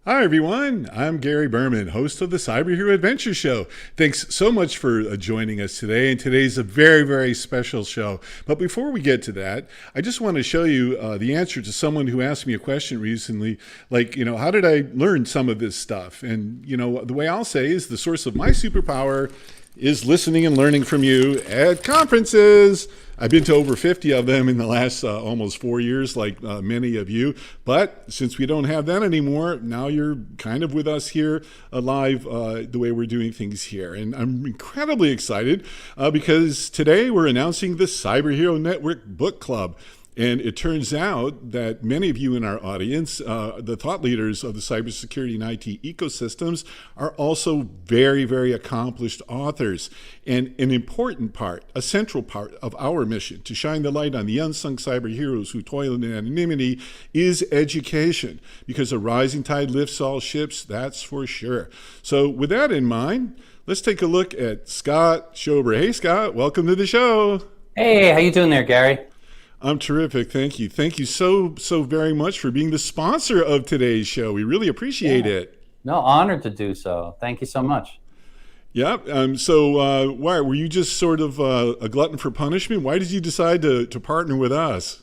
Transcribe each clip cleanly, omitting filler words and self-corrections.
Hi, everyone. I'm Gary Berman, host of the Cyber Hero Adventure Show. Thanks so much for joining us today. And today's a very, very special show. But before we get to that, I just want to show you the answer to someone who asked me a question recently, like, how did I learn some of this stuff? And, the way I'll say is the source of my superpower is listening and learning from you at conferences. I've been to over 50 of them in the last almost 4 years, like many of you. But since we don't have that anymore, now you're kind of with us here live the way we're doing things here. And I'm incredibly excited because today we're announcing the Cyber Hero Network Book Club. And it turns out that many of you in our audience, the thought leaders of the cybersecurity and IT ecosystems, are also very, very accomplished authors. And an important part, a central part of our mission to shine the light on the unsung cyber heroes who toil in anonymity is education. Because a rising tide lifts all ships, that's for sure. So with that in mind, let's take a look at Scott Schober. Hey, Scott, welcome to the show. Hey, how you doing there, Gary? I'm terrific. Thank you. Thank you so very much for being the sponsor of today's show. We really appreciate it. No, honored to do so. Thank you so much. Yeah. So why were you just sort of a glutton for punishment? Why did you decide to partner with us?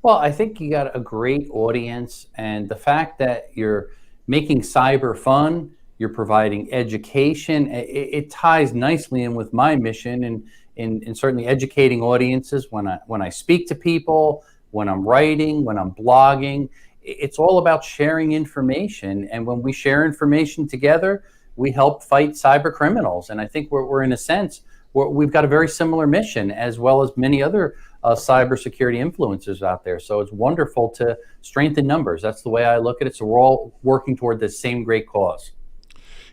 Well, I think you got a great audience, and the fact that you're making cyber fun, you're providing education, it ties nicely in with my mission and in certainly educating audiences when I speak to people, when I'm writing, when I'm blogging. It's all about sharing information. And when we share information together, we help fight cyber criminals. And I think we're in a sense, we've got a very similar mission, as well as many other cybersecurity influencers out there. So it's wonderful to strengthen numbers. That's the way I look at it. So we're all working toward the same great cause.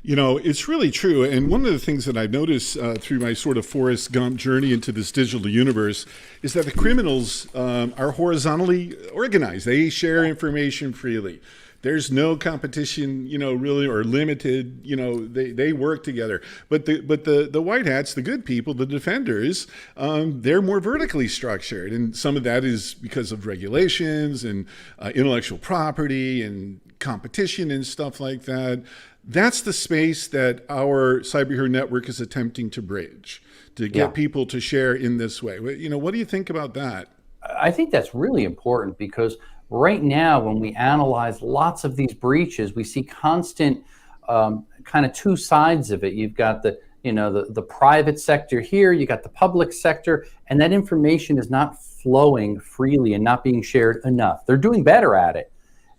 It's really true. And one of the things that I've noticed through my sort of Forrest Gump journey into this digital universe is that the criminals are horizontally organized. They share information freely. There's no competition, really, or limited, they work together. But the white hats, the good people, the defenders, they're more vertically structured. And some of that is because of regulations and intellectual property and competition and stuff like that. That's the space that our Cyber Hero Network is attempting to bridge, to get people to share in this way. What do you think about that? I think that's really important because right now, when we analyze lots of these breaches, we see constant kind of two sides of it. You've got the private sector here, you got the public sector, and that information is not flowing freely and not being shared enough. They're doing better at it.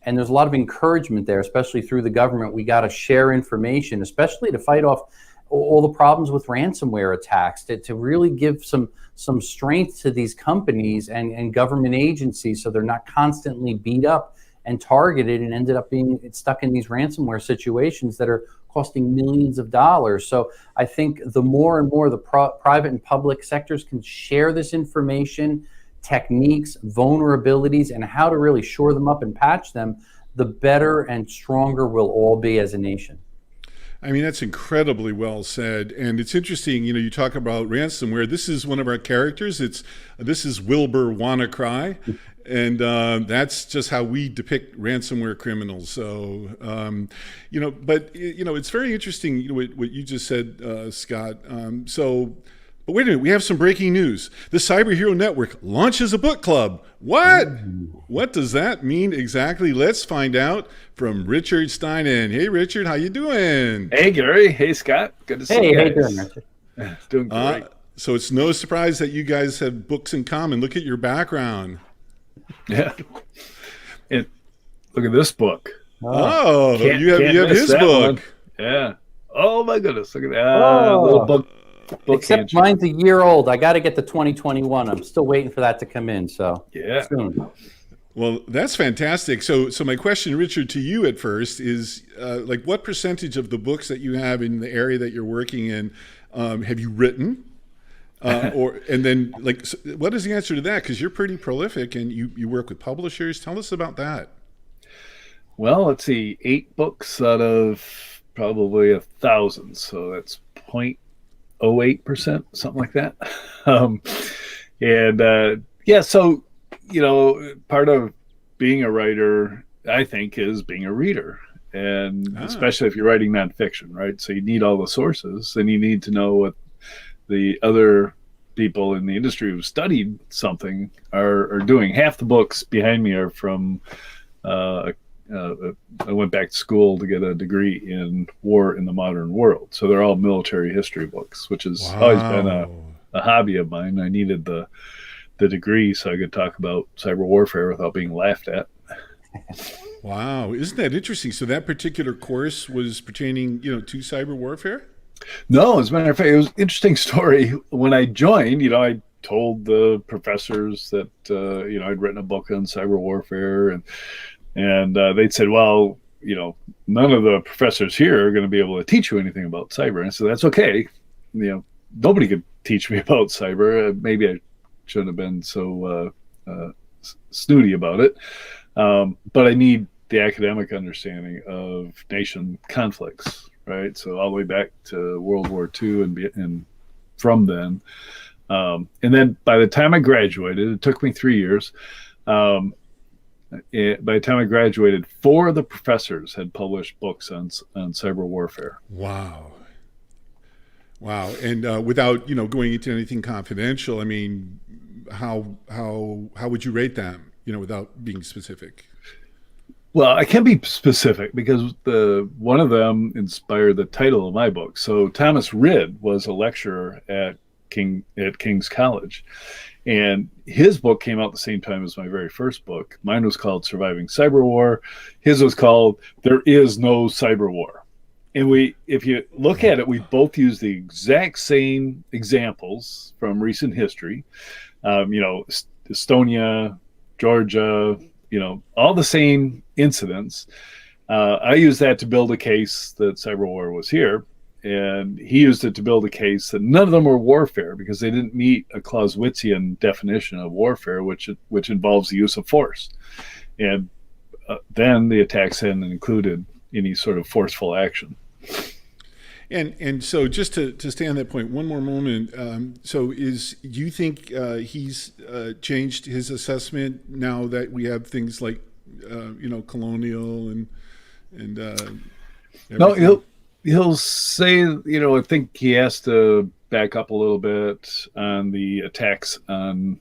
And there's a lot of encouragement there, especially through the government. We got to share information, especially to fight off all the problems with ransomware attacks, to really give some strength to these companies and government agencies so they're not constantly beat up and targeted and ended up being stuck in these ransomware situations that are costing millions of dollars. So I think the more and more the private and public sectors can share this information, techniques, vulnerabilities, and how to really shore them up and patch them, the better and stronger we'll all be as a nation. I mean, that's incredibly well said. And it's interesting, you talk about ransomware. This is one of our characters. This is Wilbur WannaCry. And that's just how we depict ransomware criminals. So, it's very interesting, what you just said, Scott. But wait a minute, we have some breaking news. The Cyber Hero Network launches a book club. What? What does that mean exactly? Let's find out from Richard Steinen. Hey, Richard, how you doing? Hey, Gary. Hey, Scott. Good to see you guys. Hey, how you doing, Richard? Doing great. So it's no surprise that you guys have books in common. Look at your background. Yeah. And look at this book. Oh, you have his book. One. Yeah. Oh, my goodness. Look at that little book. Except mine's a year old. I got to get the 2021. I'm still waiting for that to come in. So yeah. Soon. Well, that's fantastic. So my question, Richard, to you at first is, what percentage of the books that you have in the area that you're working in have you written? And then, what is the answer to that? Because you're pretty prolific and you work with publishers. Tell us about that. Well, let's see, 8 books out of probably 1,000. So that's 0.08%, something like that. So, part of being a writer, I think, is being a reader. and especially if you're writing nonfiction, right? So you need all the sources, and you need to know what the other people in the industry who've studied something are doing. Half the books behind me are from I went back to school to get a degree in war in the modern world. So they're all military history books, which has always been a hobby of mine. I needed the degree so I could talk about cyber warfare without being laughed at. Wow. Isn't that interesting? So that particular course was pertaining, to cyber warfare? No, as a matter of fact, it was an interesting story. When I joined, I told the professors that, I'd written a book on cyber warfare, and they'd said, well, none of the professors here are going to be able to teach you anything about cyber. And I said, that's okay. Nobody could teach me about cyber. Maybe I shouldn't have been so snooty about it. But I need the academic understanding of nation conflicts, right? So all the way back to World War II and from then. And then by the time I graduated, it took me 3 years. By the time I graduated, 4 of the professors had published books on cyber warfare. Wow. And without going into anything confidential, I mean, how would you rate them? Without being specific. Well, I can be specific because one of them inspired the title of my book. So Thomas Ridd was a lecturer at King's College, and his book came out the same time as my very first book. Mine was called Surviving Cyber War. His was called There Is No Cyber War. And if you look at it, we both use the exact same examples from recent history. Estonia, Georgia, all the same incidents. I used that to build a case that cyber war was here, and he used it to build a case that none of them were warfare because they didn't meet a Clausewitzian definition of warfare, which involves the use of force. And then the attacks hadn't included any sort of forceful action. And so just to stay on that point one more moment, do you think he's changed his assessment now that we have things like colonial and no, he'll say, I think he has to back up a little bit on the attacks on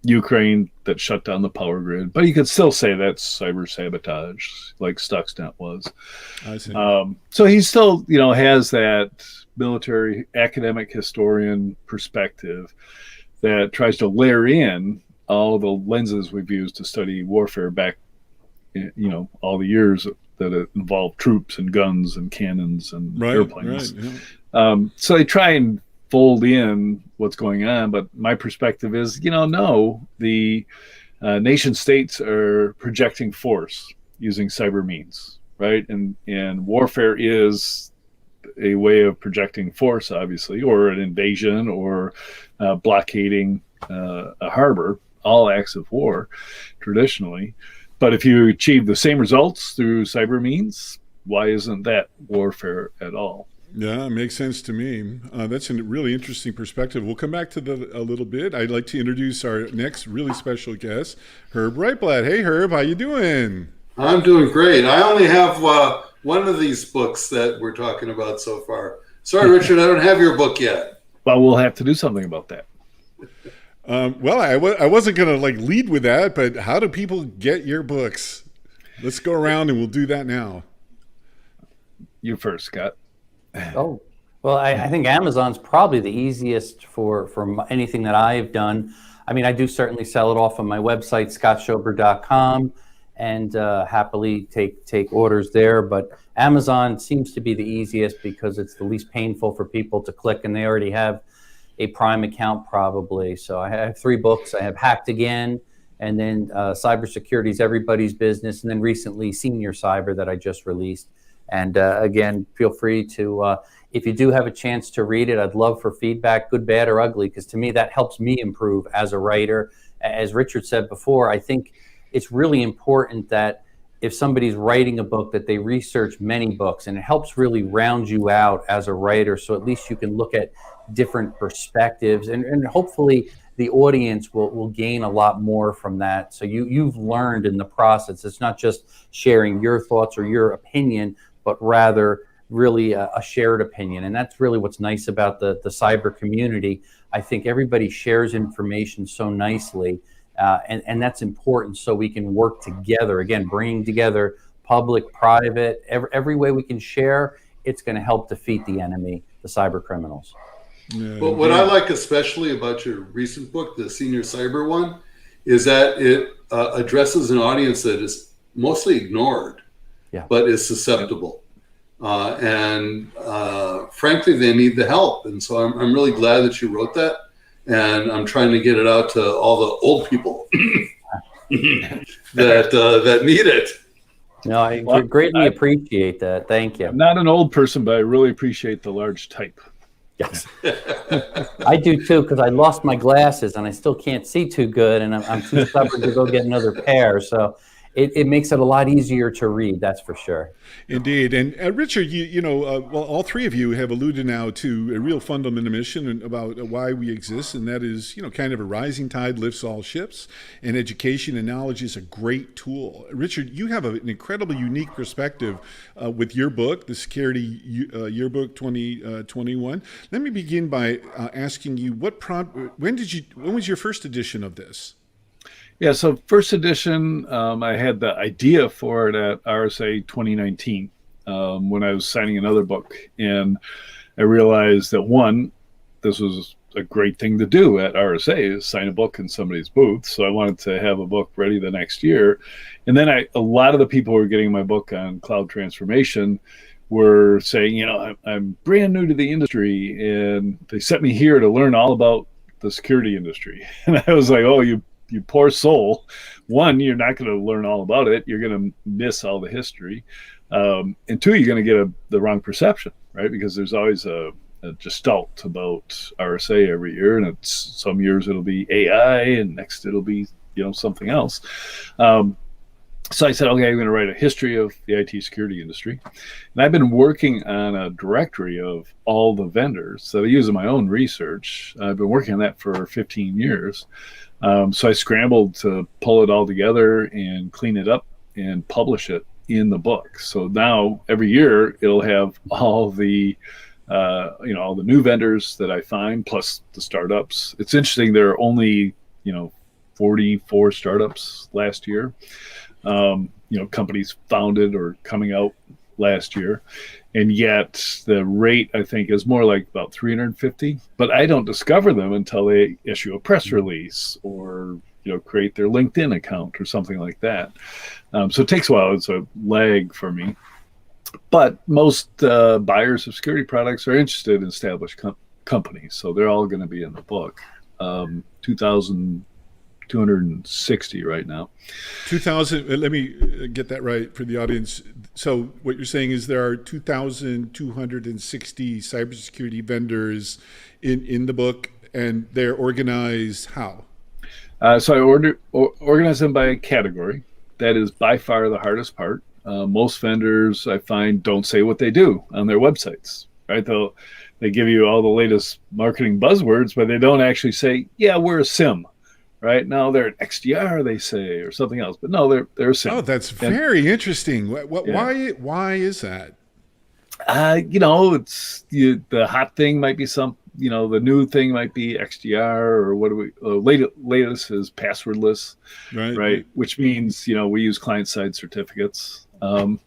Ukraine that shut down the power grid, but you could still say that's cyber sabotage, like Stuxnet was. I see. So he still, has that military academic historian perspective that tries to layer in all the lenses we've used to study warfare back, all the years that it involved troops and guns and cannons and airplanes. Right, yeah. So they try and fold in what's going on, but my perspective is, no, the nation states are projecting force using cyber means, right? And warfare is a way of projecting force, obviously, or an invasion or blockading a harbor, all acts of war traditionally. But if you achieve the same results through cyber means, why isn't that warfare at all? Yeah, it makes sense to me. That's a really interesting perspective. We'll come back to that a little bit. I'd like to introduce our next really special guest, Herb Reitblatt. Hey, Herb, how you doing? I'm doing great. I only have one of these books that we're talking about so far. Sorry, Richard, I don't have your book yet. Well, we'll have to do something about that. Well, I wasn't going to lead with that, but how do people get your books? Let's go around and we'll do that now. You first, Scott. Oh, well, I think Amazon's probably the easiest for anything that I've done. I mean, I do certainly sell it off on my website, scottschober.com, and happily take orders there. But Amazon seems to be the easiest because it's the least painful for people to click, and they already have a Prime account probably. So I have 3 books. I have Hacked Again, and then Cybersecurity is Everybody's Business, and then recently Senior Cyber that I just released. And again, feel free to, if you do have a chance to read it, I'd love for feedback, good, bad, or ugly, because to me, that helps me improve as a writer. As Richard said before, I think it's really important that if somebody's writing a book, that they research many books, and it helps really round you out as a writer. So at least you can look at different perspectives and hopefully the audience will gain a lot more from that. So you've learned in the process. It's not just sharing your thoughts or your opinion, but rather really a shared opinion. And that's really what's nice about the cyber community. I think everybody shares information so nicely, and that's important, so we can work together. Again, bringing together public, private, every way we can share, it's going to help defeat the enemy, the cyber criminals. Yeah, But what I like especially about your recent book, the Senior Cyber one, is that it addresses an audience that is mostly ignored, but is susceptible. And frankly, they need the help. And so I'm really glad that you wrote that. And I'm trying to get it out to all the old people that need it. No, I greatly appreciate that. Thank you. I'm not an old person, but I really appreciate the large type. Yes. I do too, because I lost my glasses and I still can't see too good, and I'm too stubborn to go get another pair. So it makes it a lot easier to read, that's for sure. Indeed. And Richard, well, all three of you have alluded now to a real fundamental mission about why we exist, and that is, kind of a rising tide lifts all ships, and education and knowledge is a great tool. Richard, you have an incredibly unique perspective with your book, the Security Yearbook 2021. Let me begin by asking you, when was your first edition of this? Yeah, so first edition, I had the idea for it at RSA 2019 when I was signing another book. And I realized that, one, this was a great thing to do at RSA, is sign a book in somebody's booth. So I wanted to have a book ready the next year. And then a lot of the people who were getting my book on cloud transformation were saying, I'm brand new to the industry, and they sent me here to learn all about the security industry. And I was like, oh, you poor soul. One, you're not going to learn all about it. You're going to miss all the history. And two, you're going to get the wrong perception, right? Because there's always a gestalt about RSA every year. And some years it'll be AI, and next it'll be, something else. So I said, okay, I'm going to write a history of the IT security industry. And I've been working on a directory of all the vendors that I use in my own research. I've been working on that for 15 years. So I scrambled to pull it all together and clean it up and publish it in the book. So now every year it'll have all the, all the new vendors that I find, plus the startups. It's interesting. There are only, 44 startups last year. Companies founded or coming out last year. And yet the rate, I think, is more like about 350. But I don't discover them until they issue a press release or, create their LinkedIn account or something like that. So it takes a while. It's a lag for me. But most buyers of security products are interested in established companies. So they're all going to be in the book. 2,260 right now. 2,000. Let me get that right for the audience. So what you're saying is there are 2,260 cybersecurity vendors in the book, and they're organized how? So I organize them by category. That is by far the hardest part. Most vendors, I find, don't say what they do on their websites, right? They give you all the latest marketing buzzwords, but they don't actually say, yeah, we're a SIM. Right now they're an XDR, they say, or something else, but no, they're a SIM. Oh, that's very interesting. Why is that? It's the hot thing might be the new thing might be XDR, or what do we? Latest is passwordless, right? Which means we use client-side certificates. So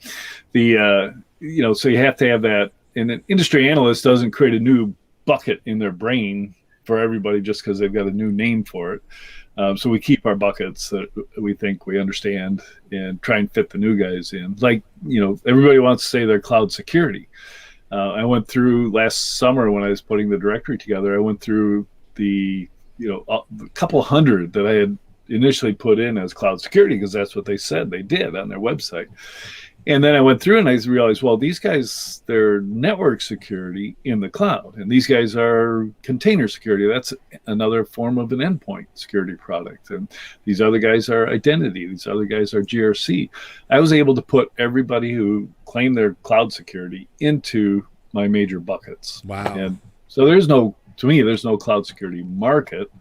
you have to have that. And an industry analyst doesn't create a new bucket in their brain for everybody just because they've got a new name for it. So we keep our buckets that we think we understand and try and fit the new guys in. Like, everybody wants to say they're cloud security. I went through last summer when I was putting the directory together, I went through a couple hundred that I had initially put in as cloud security because that's what they said they did on their website. And then I went through and I realized, well, these guys, they're network security in the cloud. And these guys are container security. That's another form of an endpoint security product. And these other guys are identity. These other guys are GRC. I was able to put everybody who claimed their cloud security into my major buckets. Wow. And so there's no to me, there's no cloud security market.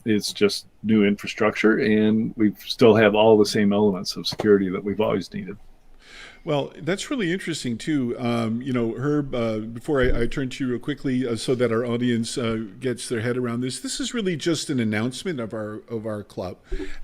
It's just new infrastructure, and we still have all the same elements of security that we've always needed. Well, that's really interesting too. Herb, before I turn to you real quickly, so that our audience gets their head around this, this is really just an announcement of our club,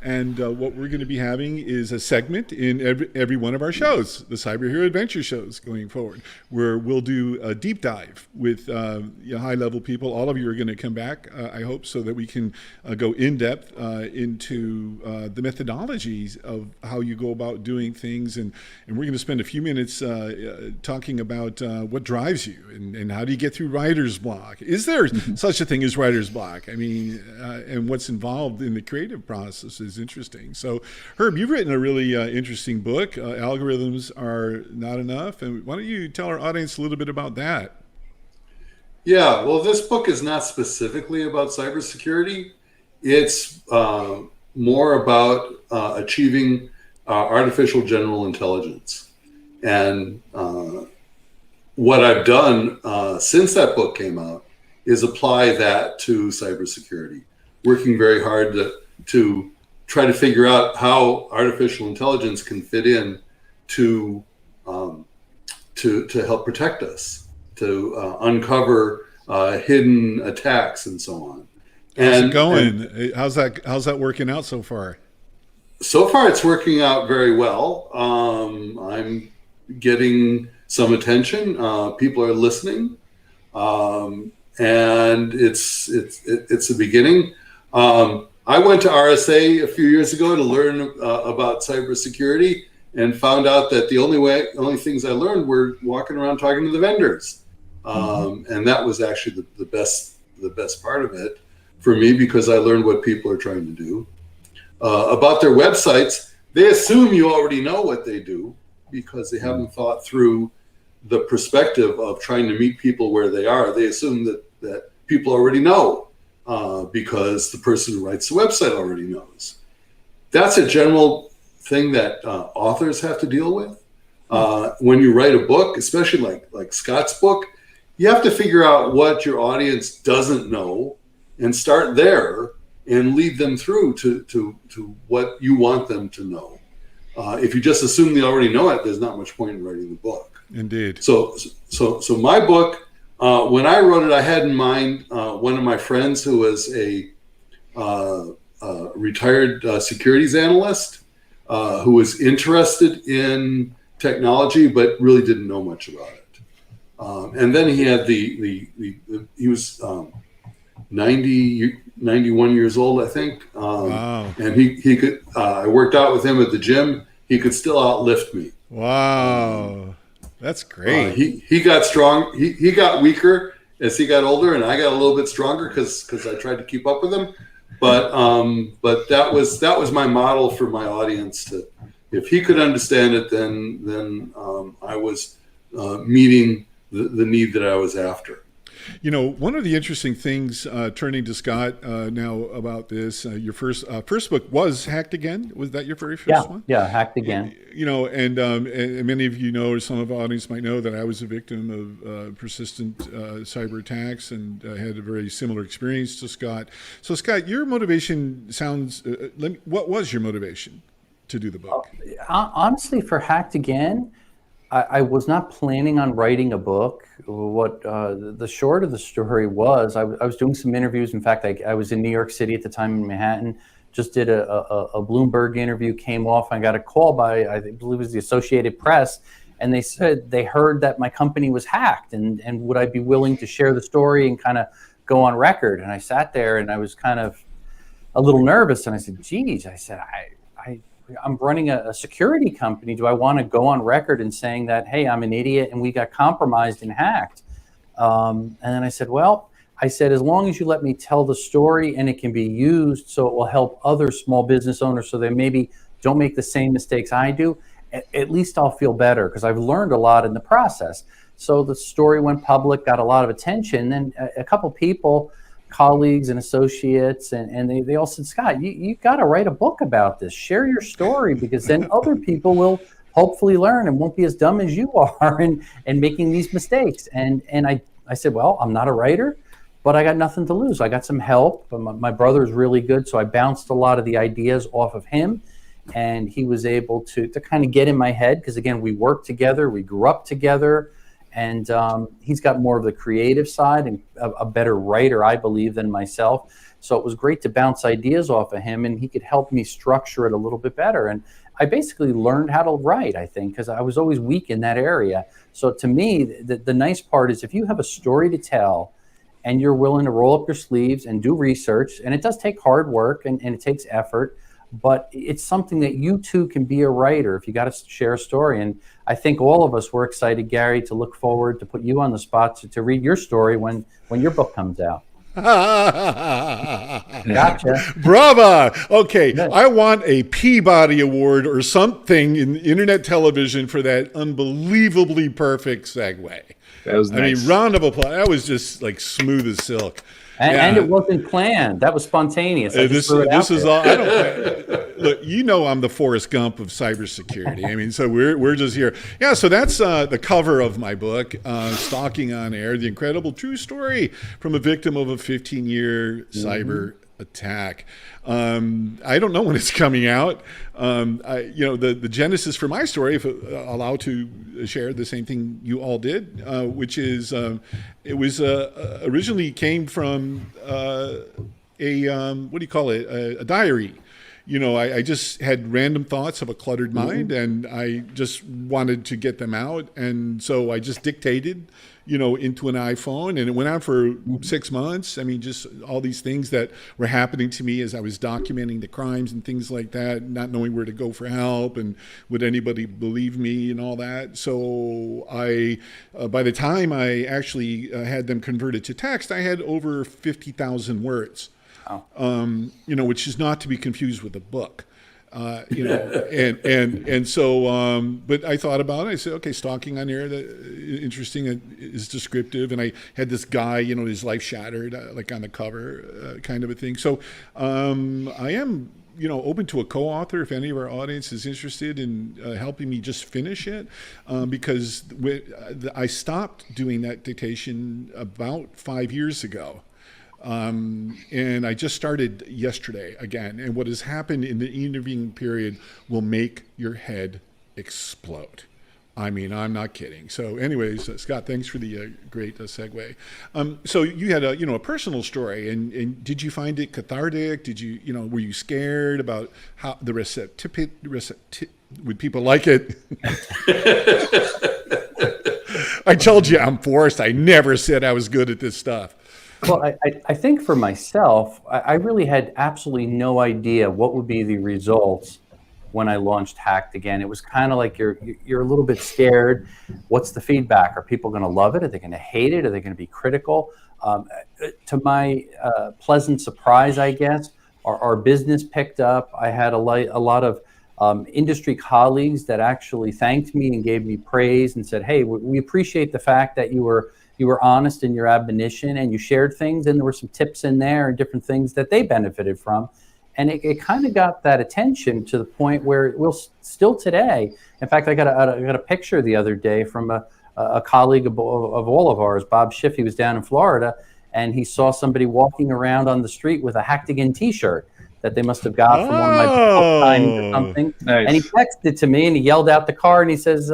and what we're going to be having is a segment in every one of our shows, the Cyber Hero Adventure shows, going forward, where we'll do a deep dive with high level people. All of you are going to come back, I hope, so that we can go in depth into the methodologies of how you go about doing things, and we're going to spend a few minutes talking about what drives you and how do you get through writer's block. Is there such a thing as writer's block? I mean, and what's involved in the creative process is interesting. So, Herb, you've written a really interesting book, Algorithms Are Not Enough. And why don't you tell our audience a little bit about that? Yeah, well, this book is not specifically about cybersecurity. It's more about achieving artificial general intelligence. And what I've done since that book came out is apply that to cybersecurity, working very hard to try to figure out how artificial intelligence can fit in to help protect us, to uncover hidden attacks and so on. How's it going? How's that working out so far? So far, it's working out very well. I'm getting some attention. People are listening, and it's the beginning. I went to RSA a few years ago to learn about cybersecurity, and found out that the only things I learned were walking around talking to the vendors, and that was actually the best part of it for me, because I learned what people are trying to do. About their websites, they assume you already know what they do, because they haven't thought through the perspective of trying to meet people where they are. They assume that people already know because the person who writes the website already knows. That's a general thing that authors have to deal with. When you write a book, especially like Scott's book, you have to figure out what your audience doesn't know and start there and lead them through to what you want them to know. If you just assume they already know it, there's not much point in writing the book. Indeed. So my book, when I wrote it, I had in mind one of my friends who was a retired securities analyst who was interested in technology but really didn't know much about it. And then he had he was 91 years old, I think. Wow. And he could, I worked out with him at the gym. He could still outlift me. Wow. That's great. He got strong. He got weaker as he got older, and I got a little bit stronger because I tried to keep up with him. But that was my model for my audience. If he could understand it, then I was meeting the need that I was after. You know, one of the interesting things, turning to Scott now about this, your first book was Hacked Again. Was that your very first one? Yeah, Hacked Again. You know, and many of you know, or some of the audience might know, that I was a victim of persistent cyber attacks, and had a very similar experience to Scott. So, Scott, your motivation sounds. What was your motivation to do the book? Honestly, for Hacked Again, I was not planning on writing a book. What the short of the story was, I was doing some interviews. In fact, I was in New York City at the time, in Manhattan. Just did a Bloomberg interview, came off. I got a call by, I believe it was the Associated Press, and they said they heard that my company was hacked, and would I be willing to share the story and kind of go on record? And I sat there and I was kind of a little nervous, and I said, geez, I said, I'm running a security company. Do I want to go on record and saying that, hey, I'm an idiot and we got compromised and hacked? And then I said, well, as long as you let me tell the story and it can be used so it will help other small business owners so they maybe don't make the same mistakes I do, at least I'll feel better, because I've learned a lot in the process. So the story went public, got a lot of attention. Then a couple people, colleagues and associates, and they all said, Scott, you got to write a book about this. Share your story, because then other people will hopefully learn and won't be as dumb as you are and making these mistakes. And I said, well, I'm not a writer, but I got nothing to lose. I got some help. My brother's really good, so I bounced a lot of the ideas off of him, and he was able to kind of get in my head, because again, we worked together, we grew up together, and he's got more of the creative side and a better writer, I believe, than myself. So it was great to bounce ideas off of him, and he could help me structure it a little bit better. And I basically learned how to write, I think, because I was always weak in that area. So to me, the nice part is if you have a story to tell and you're willing to roll up your sleeves and do research, and it does take hard work and it takes effort, but it's something that you too can be a writer if you got to share a story. And I think all of us were excited, Gary, to look forward to put you on the spot to read your story when your book comes out. Gotcha. Brava. Okay. Yes. I want a Peabody Award or something in internet television for that unbelievably perfect segue. That was nice. I mean, round of applause. That was just like smooth as silk. And it wasn't planned. That was spontaneous. This is all. I don't look. You know, I'm the Forrest Gump of cybersecurity. I mean, so we're just here. Yeah. So that's the cover of my book, Stalking on Air: The Incredible True Story from a Victim of a 15-Year Cyber Attack. I don't know when it's coming out. The genesis for my story, if allowed to share the same thing you all did, which is it was originally came from a diary. You know, I just had random thoughts of a cluttered mind, and I just wanted to get them out, and so I just dictated, into an iPhone, and it went on for 6 months. I mean, just all these things that were happening to me as I was documenting the crimes and things like that, not knowing where to go for help and would anybody believe me and all that. So I, by the time I actually had them converted to text, I had over 50,000 words. Wow. Which is not to be confused with a book. And so, but I thought about it. I said, okay, stalking on air, interesting, is descriptive. And I had this guy, his life shattered, like on the cover, kind of a thing. So, I am, open to a co-author if any of our audience is interested in helping me just finish it, because I stopped doing that dictation about 5 years ago. And I just started yesterday again. And what has happened in the intervening period will make your head explode. I mean, I'm not kidding. So anyways, Scott, thanks for the great segue. So you had a personal story, and did you find it cathartic? Did you, were you scared about how the receptivity, would people like it? I told you I'm Forrest. I never said I was good at this stuff. Well, I think for myself, I really had absolutely no idea what would be the results when I launched Hacked again. It was kind of like you're a little bit scared. What's the feedback? Are people going to love it? Are they going to hate it? Are they going to be critical? To my pleasant surprise, I guess, our business picked up. I had a lot of industry colleagues that actually thanked me and gave me praise and said, "Hey, we appreciate the fact that you were honest in your admonition and you shared things, and there were some tips in there and different things that they benefited from." And it kind of got that attention to the point where it will still today. In fact, I got a picture the other day from a colleague of all of ours, Bob Schiff. He was down in Florida, and he saw somebody walking around on the street with a Hacked Again T-shirt that they must have got from one of my book signings or something. Nice. And he texted to me and he yelled out the car and he says,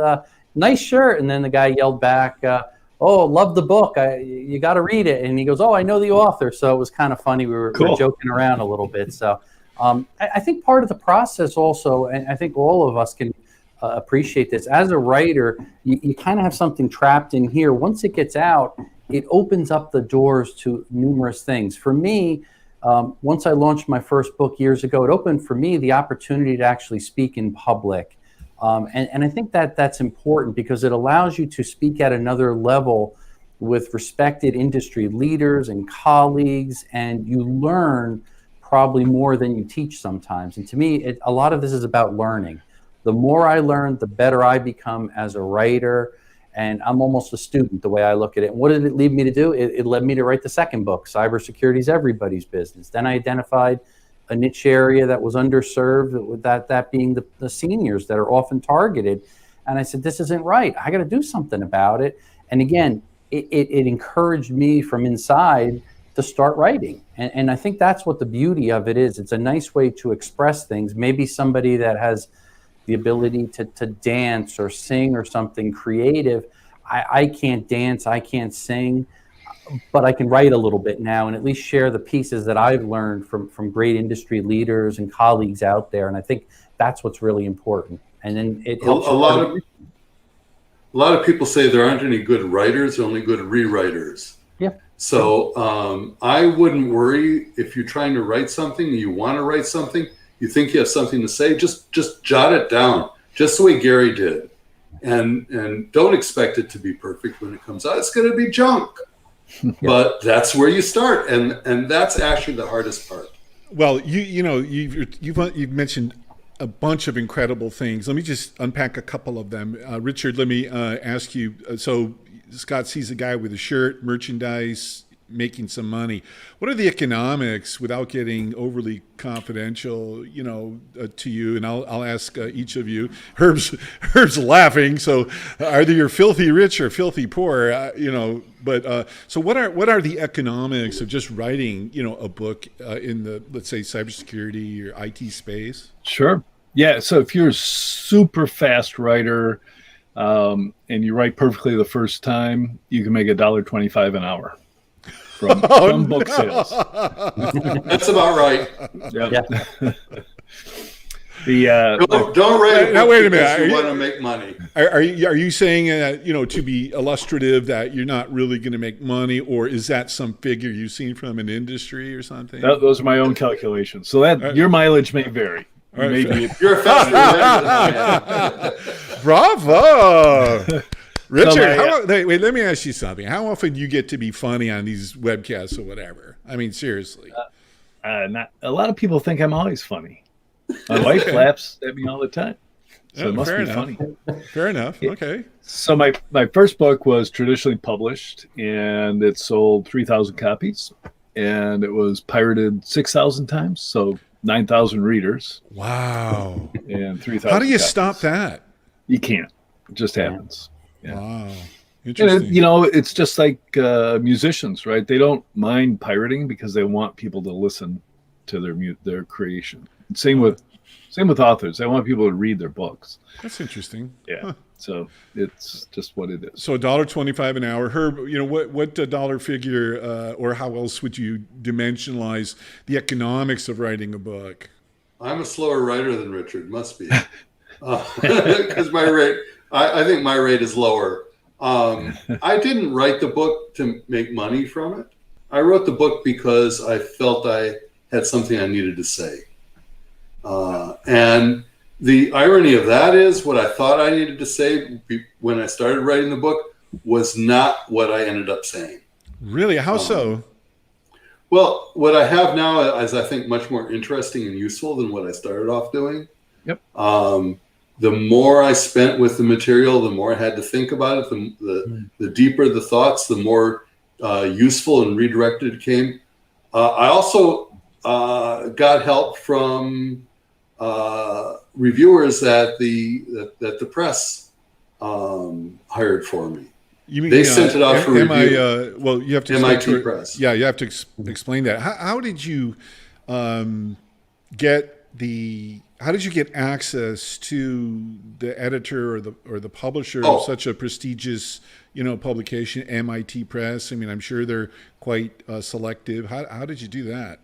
"Nice shirt." And then the guy yelled back, "Oh, love the book. You got to read it." And he goes, "Oh, I know the author." So it was kind of funny. We were joking around a little bit. So I think part of the process also, and I think all of us can appreciate this, as a writer, you kind of have something trapped in here. Once it gets out, it opens up the doors to numerous things. For me, once I launched my first book years ago, it opened for me the opportunity to actually speak in public. And I think that's important because it allows you to speak at another level with respected industry leaders and colleagues, and you learn probably more than you teach sometimes. And to me, a lot of this is about learning. The more I learn, the better I become as a writer, and I'm almost a student the way I look at it. And what did it lead me to do? It led me to write the second book, Cybersecurity is Everybody's Business. Then I identified a niche area that was underserved, with that being the seniors that are often targeted. And I said, this isn't right. I got to do something about it. And again, it encouraged me from inside to start writing. And I think that's what the beauty of it is. It's a nice way to express things. Maybe somebody that has the ability to dance or sing or something creative. I can't dance, I can't sing, but I can write a little bit now and at least share the pieces that I've learned from great industry leaders and colleagues out there. And I think that's what's really important. And then it helps. A lot of people say there aren't any good writers, only good rewriters. Yeah. So I wouldn't worry if you're trying to write something, you want to write something, you think you have something to say, just jot it down, just the way Gary did. And don't expect it to be perfect when it comes out. It's going to be junk. Yeah. But that's where you start, and that's actually the hardest part. Well, you've mentioned a bunch of incredible things. Let me just unpack a couple of them. Richard, let me ask you. So Scott sees a guy with a shirt, merchandise, making some money. What are the economics, without getting overly confidential, to you? And I'll ask each of you. Herb's laughing. So either you're filthy rich or filthy poor, But so what are the economics of just writing, a book in the, let's say, cybersecurity or IT space? Sure. Yeah. So if you're a super fast writer and you write perfectly the first time, you can make $1.25 an hour from book sales. That's about right. Yep. Yeah. Don't write. Now wait a minute. You want to make money? Are you saying that to be illustrative that you're not really going to make money, or is that some figure you've seen from an industry or something? Those are my own calculations. So that your mileage may vary. Maybe you're a faster writer than I am. Bravo. Richard, wait, let me ask you something. How often do you get to be funny on these webcasts or whatever? I mean, seriously. Not a lot of people think I'm always funny. My wife laughs at me all the time. So it must be funny. Fair enough. Okay. So my first book was traditionally published, and it sold 3,000 copies, and it was pirated 6,000 times, so 9,000 readers. Wow. And 3,000 How do you copies. stop that? You can't. It just happens. Yeah. Wow. Interesting. And it's just like musicians, right? They don't mind pirating because they want people to listen to their creation. Same with authors. They want people to read their books. That's interesting. Yeah. Huh. So it's just what it is. So $1.25 an hour. Herb, what dollar figure or how else would you dimensionalize the economics of writing a book? I'm a slower writer than Richard, must be. Because my rate, I think my rate is lower. I didn't write the book to make money from it. I wrote the book because I felt I had something I needed to say. And the irony of that is what I thought I needed to say when I started writing the book was not what I ended up saying. Really? How so? Well, what I have now is, I think, much more interesting and useful than what I started off doing. Yep. The more I spent with the material, the more I had to think about it, the deeper the thoughts, the more useful and redirected it came. I also got help from reviewers that the press hired for me. You mean they sent it out for review? Well, you have to MIT Press. Yeah, you have to explain that. How did you get access to the editor or the publisher of such a prestigious publication, MIT Press? I mean, I'm sure they're quite selective. How did you do that?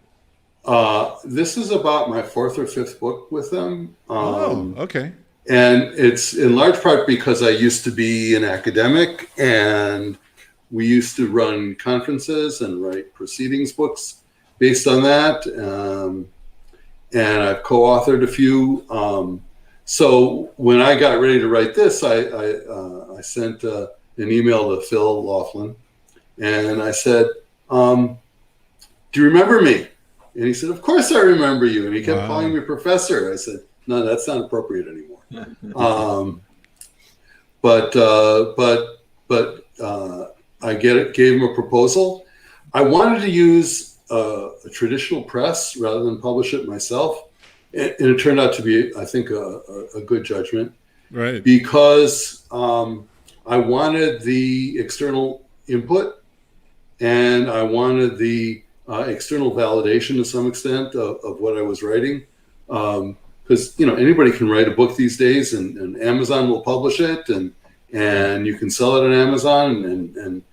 This is about my fourth or fifth book with them. Okay. And it's in large part because I used to be an academic, and we used to run conferences and write proceedings books based on that. And I've co-authored a few. So when I got ready to write this, I sent an email to Phil Laughlin, and I said, "Do you remember me?" And he said, "Of course I remember you." And he kept calling me professor. I said, "No, that's not appropriate anymore." But I gave him a proposal. I wanted to use a traditional press rather than publish it myself, and it turned out to be, I think, a good judgment. Right. Because I wanted the external input, and I wanted the external validation to some extent of what I was writing. Because anybody can write a book these days, and Amazon will publish it, and you can sell it on Amazon, and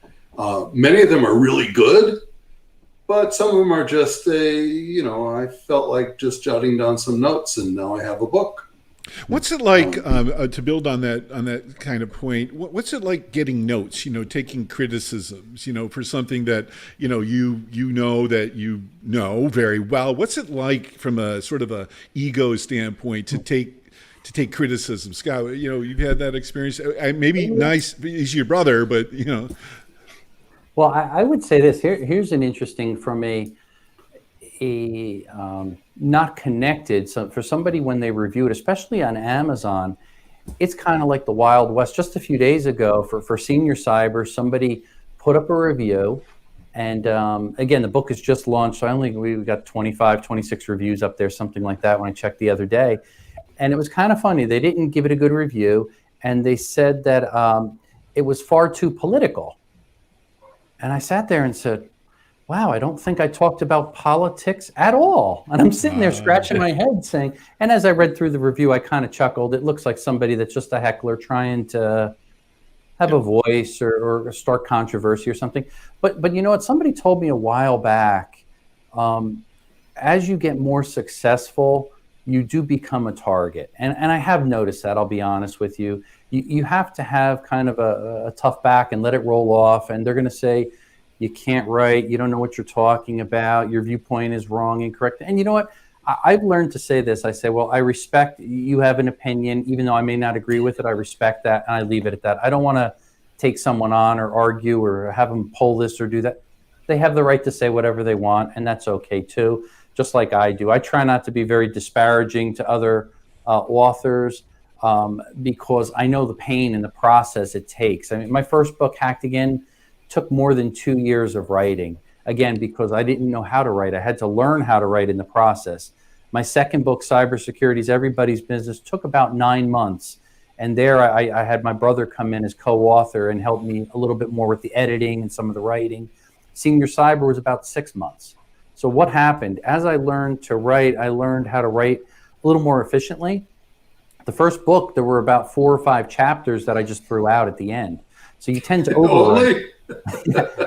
many of them are really good, but some of them are just I felt like just jotting down some notes, and now I have a book. What's it like to build on that kind of point? What's it like getting notes? Taking criticisms. For something that you know that you know very well. What's it like from a sort of a ego standpoint to take criticism? Scott, you've had that experience. Maybe nice. He's your brother, but Well, I would say this. Here's an interesting from a not connected. So for somebody when they review it, especially on Amazon, it's kind of like the Wild West. Just a few days ago for Senior Cyber, somebody put up a review, and again, the book is just launched, so we got 25, 26 reviews up there, something like that when I checked the other day. And it was kind of funny. They didn't give it a good review, and they said that it was far too political. And I sat there and said, wow, I don't think I talked about politics at all. And I'm sitting there scratching my head saying, and as I read through the review, I kind of chuckled. It looks like somebody that's just a heckler trying to have a voice or start controversy or something. But you know what? Somebody told me a while back, as you get more successful, you do become a target. And I have noticed that, I'll be honest with you. You have to have kind of a tough back and let it roll off. And they're going to say, you can't write, you don't know what you're talking about, your viewpoint is wrong, incorrect. And you know what? I've learned to say this. I say, well, I respect you have an opinion, even though I may not agree with it. I respect that, and I leave it at that. I don't want to take someone on or argue or have them pull this or do that. They have the right to say whatever they want, and that's okay too, just like I do. I try not to be very disparaging to other authors because I know the pain and the process it takes. I mean, my first book, Hacked Again, took more than 2 years of writing, again, because I didn't know how to write. I had to learn how to write in the process. My second book, Cybersecurity is Everybody's Business, took about 9 months. And there I had my brother come in as co-author and help me a little bit more with the editing and some of the writing. Senior Cyber was about 6 months. So what happened? As I learned to write, I learned how to write a little more efficiently. The first book, there were about 4 or 5 chapters that I just threw out at the end. So you tend to overwrite.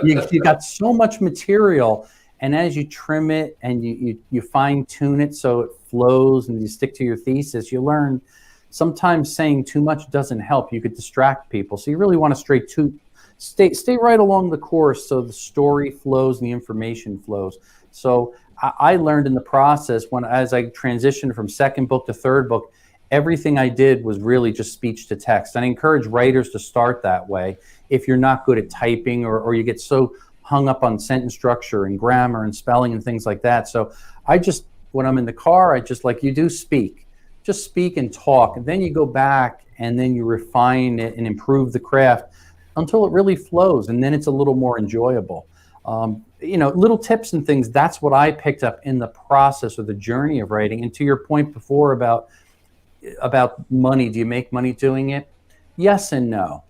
you got so much material, and as you trim it and you fine tune it so it flows and you stick to your thesis, you learn sometimes saying too much doesn't help. You could distract people. So you really want to stay right along the course so the story flows and the information flows. So I learned in the process as I transitioned from second book to third book, everything I did was really just speech to text. And I encourage writers to start that way. If you're not good at typing or you get so hung up on sentence structure and grammar and spelling and things like that. So when I'm in the car, I just like you do speak. Just speak and talk. And then you go back and then you refine it and improve the craft until it really flows. And then it's a little more enjoyable. Little tips and things, that's what I picked up in the process or the journey of writing. And to your point before about money, do you make money doing it? Yes and no.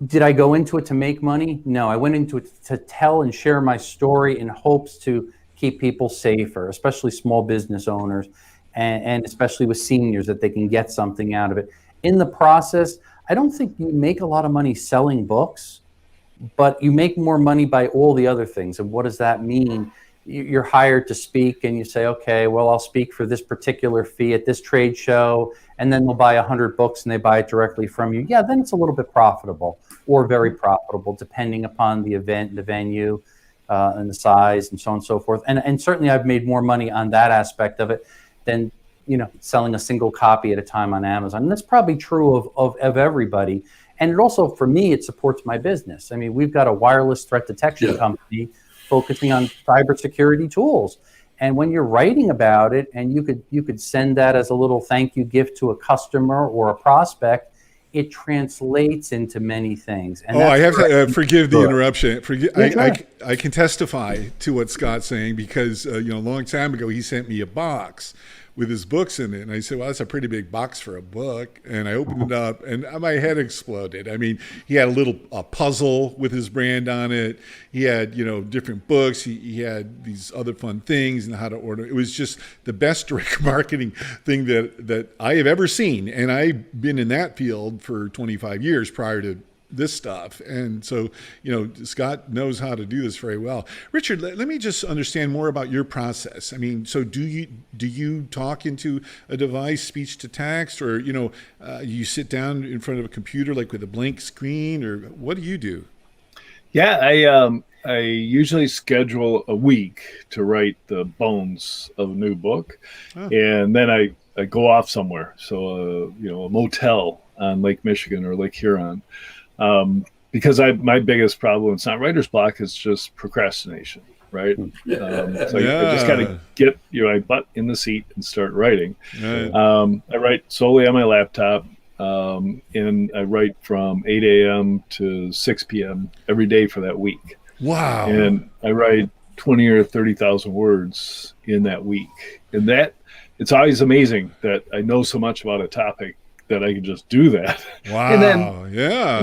Did I go into it to make money? No, I went into it to tell and share my story in hopes to keep people safer, especially small business owners and especially with seniors, that they can get something out of it. In the process, I don't think you make a lot of money selling books, but you make more money by all the other things. And what does that mean? You're hired to speak and you say, okay, well, I'll speak for this particular fee at this trade show, and then they'll buy 100 books and they buy it directly from you. Yeah, then it's a little bit profitable or very profitable, depending upon the event, the venue, and the size and so on and so forth. And certainly I've made more money on that aspect of it than selling a single copy at a time on Amazon. And that's probably true of everybody. And it also, for me, it supports my business. I mean, we've got a wireless threat detection company focusing on cybersecurity tools. And when you're writing about it, and you could send that as a little thank you gift to a customer or a prospect, it translates into many things. And I have to forgive the interruption. I can testify to what Scott's saying because a long time ago he sent me a box with his books in it. And I said, well, that's a pretty big box for a book. And I opened it up and my head exploded. I mean, he had a puzzle with his brand on it. He had, different books. He had these other fun things and how to order. It was just the best direct marketing thing that I have ever seen. And I've been in that field for 25 years prior to this stuff. And so, Scott knows how to do this very well. Richard, let me just understand more about your process. I mean, so do you talk into a device, speech to text, or, you sit down in front of a computer, like with a blank screen, or what do you do? Yeah, I usually schedule a week to write the bones of a new book. Oh. And then I go off somewhere. So, a motel on Lake Michigan or Lake Huron. Because my biggest problem, it's not writer's block, it's just procrastination, right? So I just got to get my butt in the seat and start writing. Right. I write solely on my laptop, and I write from 8 a.m. to 6 p.m. every day for that week. Wow. And I write 20 or 30,000 words in that week. And it's always amazing that I know so much about a topic that I can just do that. Wow. And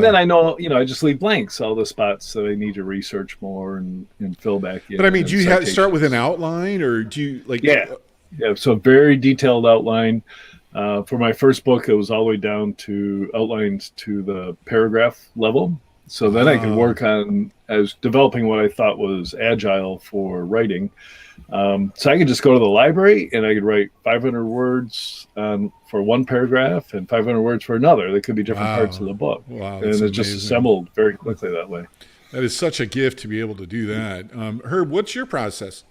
then I know, I just leave blanks, all the spots that I need to research more and fill back in. But I mean, do you start with an outline, or do you Yeah. So a very detailed outline. For my first book, it was all the way down to outlines to the paragraph level. So then I could work on, I was developing what I thought was agile for writing. So I could just go to the library and I could write 500 words for one paragraph and 500 words for another. There could be different parts of the book. Wow, and it's just assembled very quickly that way. That is such a gift to be able to do that. Herb, what's your process?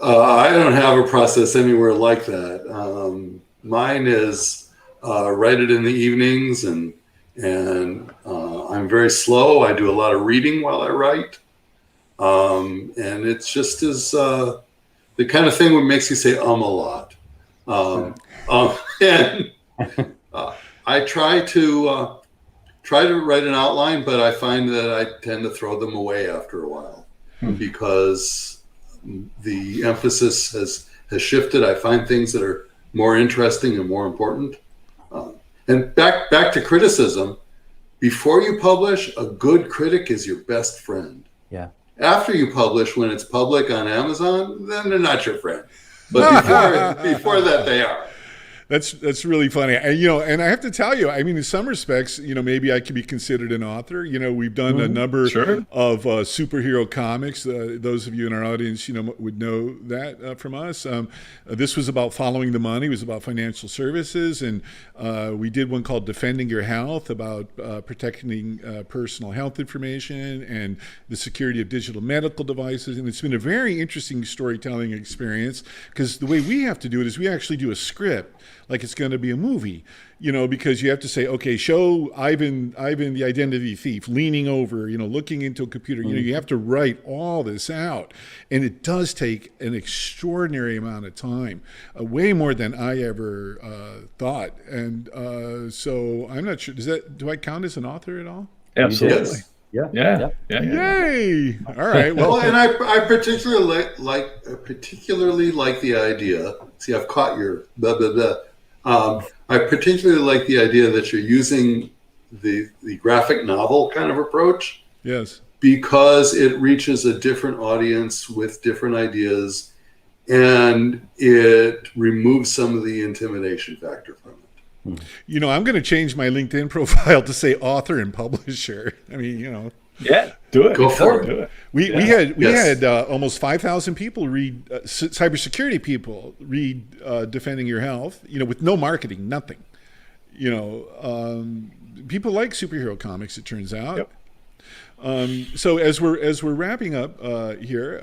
I don't have a process anywhere like that. Mine is write it in the evenings, and I'm very slow. I do a lot of reading while I write. And it's just the kind of thing that makes you say a lot. And I try to write an outline, but I find that I tend to throw them away after a while because the emphasis has shifted. I find things that are more interesting and more important. And back to criticism. Before you publish, a good critic is your best friend. Yeah. After you publish, when it's public on Amazon, then they're not your friend. But before that, they are. That's really funny. And I have to tell you, I mean, in some respects, maybe I could be considered an author. We've done a number of superhero comics. Those of you in our audience, would know that from us. This was about following the money. It was about financial services. And we did one called Defending Your Health, about protecting personal health information and the security of digital medical devices. And it's been a very interesting storytelling experience because the way we have to do it is we actually do a script like it's going to be a movie, because you have to say, okay, show Ivan the identity thief leaning over, looking into a computer. You have to write all this out. And it does take an extraordinary amount of time, way more than I ever thought. And so I'm not sure, do I count as an author at all? Absolutely. Yeah. Yay! All right. Well, and I particularly like the idea. See, I've caught your blah blah blah. I particularly like the idea that you're using the graphic novel kind of approach. Yes. Because it reaches a different audience with different ideas, and it removes some of the intimidation factor from it. I'm going to change my LinkedIn profile to say author and publisher. I mean, Yeah, do it. Go for it. Do it. We had almost 5,000 people read, cybersecurity people read Defending Your Health, with no marketing, nothing. People like superhero comics, it turns out. Yep. So as we're wrapping up here,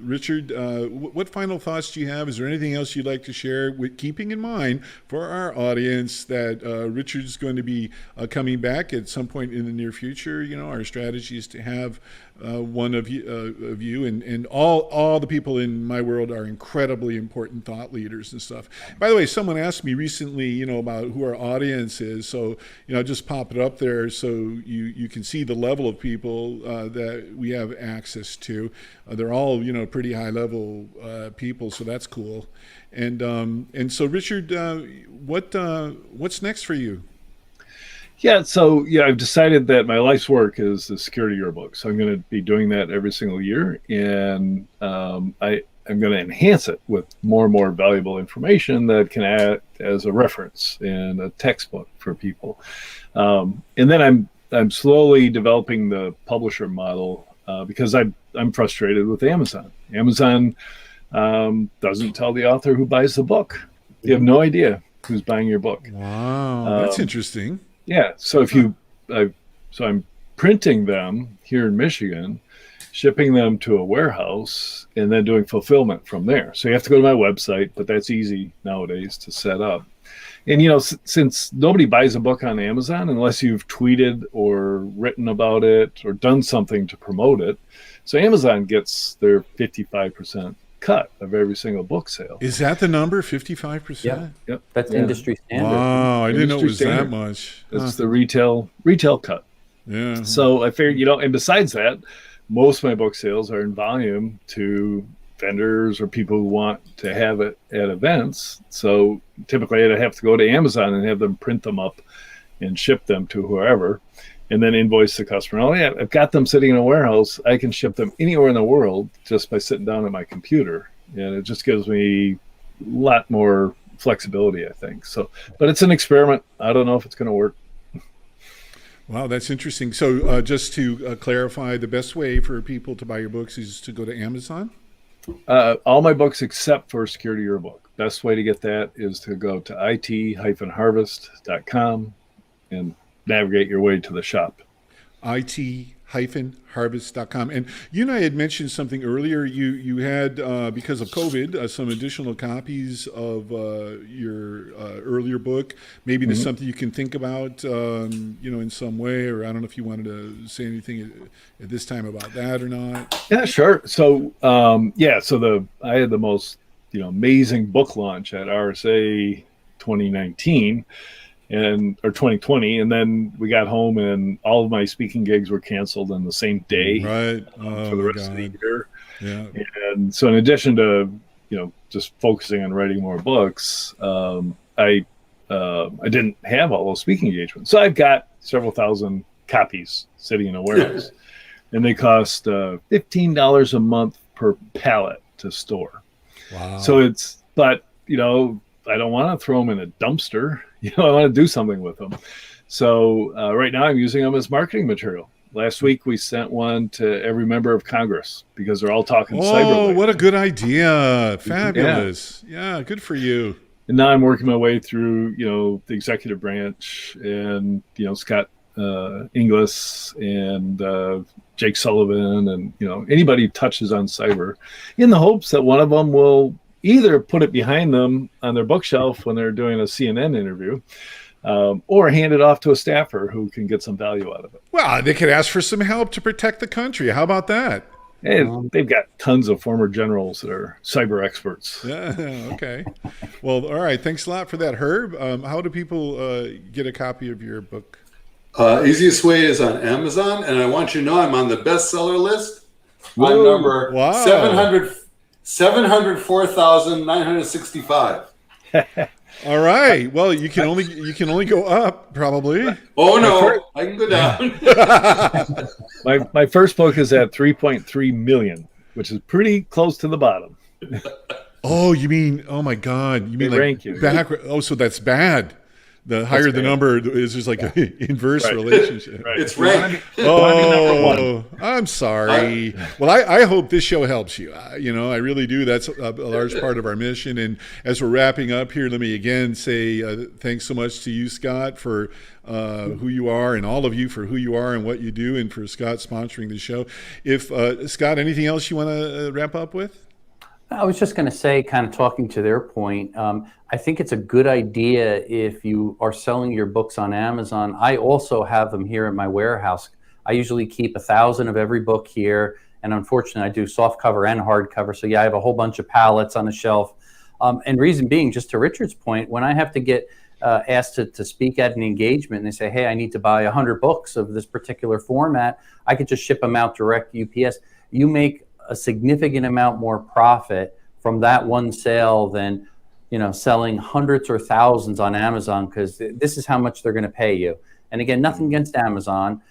Richard, what final thoughts do you have? Is there anything else you'd like to share, with keeping in mind for our audience that Richard's going to be coming back at some point in the near future? Our strategy is to have one of you and all the people in my world are incredibly important thought leaders and stuff. By the way, someone asked me recently, about who our audience is. So, just pop it up there so you can see the level of people people that we have access to. They're all, pretty high level people, so that's cool. And so, Richard, what's next for you? Yeah, so I've decided that my life's work is the security yearbook. So I'm going to be doing that every single year, and I'm going to enhance it with more and more valuable information that can act as a reference and a textbook for people. And then I'm slowly developing the publisher model because I'm frustrated with Amazon. Amazon doesn't tell the author who buys the book. You have no idea who's buying your book. Wow, that's interesting. Yeah, so I'm printing them here in Michigan, shipping them to a warehouse, and then doing fulfillment from there. So you have to go to my website, but that's easy nowadays to set up. And since nobody buys a book on Amazon unless you've tweeted or written about it or done something to promote it, so Amazon gets their 55% cut of every single book sale. Is that the number, 55%? Yep. That's industry standard. Wow, I didn't know it was standard. that much. It's the retail cut. Yeah. So I figured, and besides that, most of my book sales are in volume to vendors or people who want to have it at events. So typically I'd have to go to Amazon and have them print them up and ship them to whoever, and then invoice the customer. Oh yeah, I've got them sitting in a warehouse. I can ship them anywhere in the world just by sitting down at my computer. And it just gives me a lot more flexibility, I think. So, but it's an experiment. I don't know if it's going to work. Wow, that's interesting. So just to clarify, the best way for people to buy your books is to go to Amazon? All my books except for Security Yearbook. Best way to get that is to go to it-harvest.com and navigate your way to the shop. it-harvest.com. And you and I had mentioned something earlier. You had, because of COVID, some additional copies of your earlier book. Maybe there's something you can think about, in some way, or I don't know if you wanted to say anything at this time about that or not. Yeah, sure. So, I had the most, amazing book launch at RSA 2019. Or 2020, and then we got home and all of my speaking gigs were canceled on the same day, right? For the rest of the year. Yeah. And so in addition to just focusing on writing more books, I didn't have all those speaking engagements. So I've got several thousand copies sitting in a warehouse, and they cost $15 a month per pallet to store. Wow. So but I don't want to throw them in a dumpster. I want to do something with them. So right now I'm using them as marketing material. Last week we sent one to every member of Congress because they're all talking cyber. Oh, what a good idea. Fabulous. Yeah, good for you. And now I'm working my way through, the executive branch and, Scott Inglis and Jake Sullivan and, anybody who touches on cyber, in the hopes that one of them will either put it behind them on their bookshelf when they're doing a CNN interview, or hand it off to a staffer who can get some value out of it. Well, they could ask for some help to protect the country. How about that? And they've got tons of former generals that are cyber experts. Yeah, okay. Well, all right. Thanks a lot for that, Herb. How do people get a copy of your book? Easiest way is on Amazon, and I want you to know I'm on the bestseller list. I'm number 704,965. All right. Well, you can only go up, probably. Oh no, I can go down. My first book is at 3.3 million, which is pretty close to the bottom. Oh, you mean? Oh my God! You mean they rank you? Oh, so that's bad. The higher the number is just like an inverse relationship. Right. It's ranked. Oh, I'm sorry. Well, I hope this show helps you. I really do. That's a large part of our mission. And as we're wrapping up here, let me again say thanks so much to you, Scott, for who you are, and all of you for who you are and what you do, and for Scott sponsoring the show. If Scott, anything else you want to wrap up with? I was just going to say, kind of talking to their point, I think it's a good idea if you are selling your books on Amazon. I also have them here at my warehouse. I usually keep 1,000 of every book here, and unfortunately I do soft cover and hard cover. So yeah, I have a whole bunch of pallets on the shelf. And reason being, just to Richard's point, when I have to get asked to speak at an engagement, and they say, hey, I need to buy 100 books of this particular format, I could just ship them out direct to UPS. You make a significant amount more profit from that one sale than, you know, selling hundreds or thousands on Amazon, because this is how much they're going to pay you. And again, nothing against Amazon.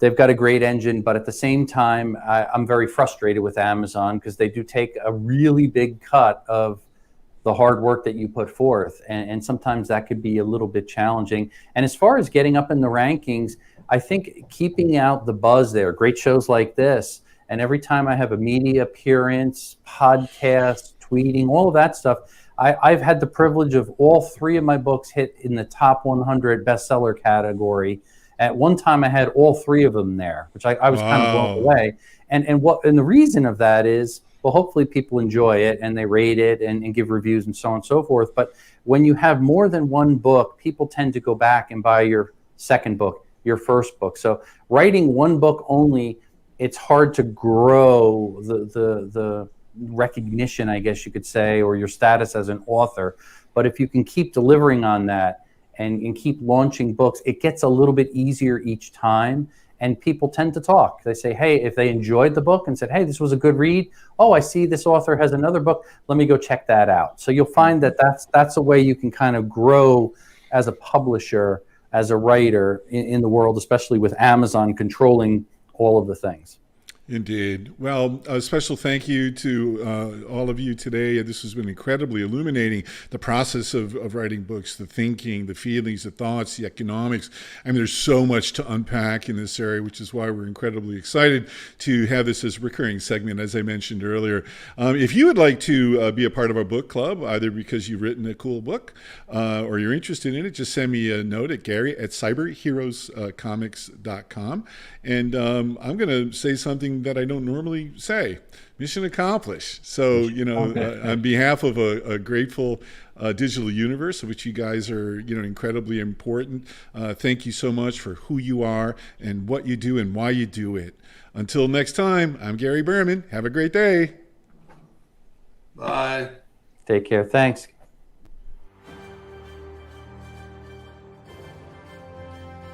They've got a great engine, but at the same time, I'm very frustrated with Amazon because they do take a really big cut of the hard work that you put forth. And sometimes that could be a little bit challenging. And as far as getting up in the rankings, I think keeping out the buzz there, great shows like this, and every time I have a media appearance, podcast, tweeting, all of that stuff, I've had the privilege of all 3 of my books hit in the top 100 bestseller category. At one time, I had all 3 of them there, which I was kind of blown away. And the reason of that is, well, hopefully people enjoy it and they rate it and give reviews and so on and so forth. But when you have more than one book, people tend to go back and buy your second book, your first book. So writing one book only, it's hard to grow the recognition, I guess you could say, or your status as an author. But if you can keep delivering on that, and keep launching books, it gets a little bit easier each time. And people tend to talk. They say, hey, if they enjoyed the book and said, hey, this was a good read. Oh, I see this author has another book. Let me go check that out. So you'll find that that's a way you can kind of grow as a publisher, as a writer in the world, especially with Amazon controlling all of the things. Indeed. Well, a special thank you to all of you today. This has been incredibly illuminating, the process of writing books, the thinking, the feelings, the thoughts, the economics. I mean, there's so much to unpack in this area, which is why we're incredibly excited to have this as a recurring segment, as I mentioned earlier. If you would like to be a part of our book club, either because you've written a cool book or you're interested in it, just send me a note at Gary@cyberheroescomics.com. And I'm going to say something that I don't normally say. Mission accomplished. So, you know, on behalf of a grateful digital universe, of which you guys are, you know, incredibly important, thank you so much for who you are and what you do and why you do it. Until next time, I'm Gary Berman. Have a great day. Bye. Take care. Thanks.